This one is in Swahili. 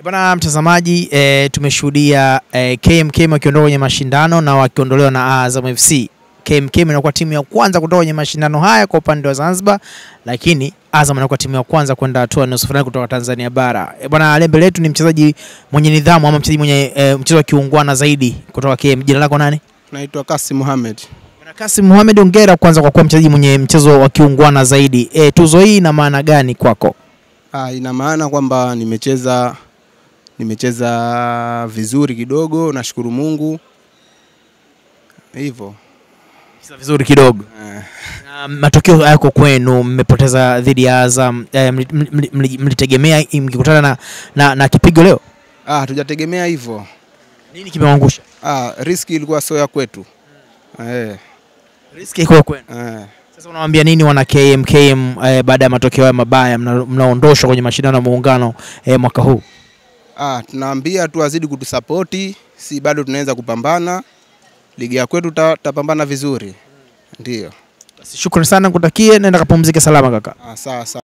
Bwana mtazamaji, tumeshuhudia KMKM wakiondoka kwenye mashindano na wakiondolewa na Azam FC. KMKM inakuwa timu ya kwanza kutoka kwenye mashindano haya kwa upande wa Zanzibar, lakini Azam inakuwa timu ya kwanza kwenda hatua ya nusu fainali kutoka Tanzania bara. Bwana mbele yetu ni mchezaji mwenye nidhamu ama mchezaji mwenye mchezo wa kiungwana zaidi kutoka KM. Jina lako nani? Naitwa Kasim Mohamed. Bwana Kasim Mohamed, hongera kwanza kwa kuwa mchezaji mwenye mchezo wa kiungwana zaidi. Tuzo hii ina maana gani kwako? Ina maana kwamba nimecheza vizuri kidogo, nashukuru Mungu. Hivyo. Vizuri kidogo. Matokeo yako kwenu, mmepoteza dhidi ya Azam, mlitegemea mkikutana na kipigo leo? Hatujategemea hivyo. Nini kimeangusha? Riski ilikuwa sio ya kwetu. Riski ilikuwa kwenu. Sasa unawaambia nini wana KMKM baada ya matokeo haya mabaya, mnaondoshwa kwenye mashindano ya muungano mwaka huu? Tunaambia tu wazidi kutusapoti, si bado tunaweza kupambana. Ligi ya kwetu tutapambana vizuri. Ndio. Basi shukrani sana, nikutakie, nenda kapumzike salama kaka. Sawa sawa.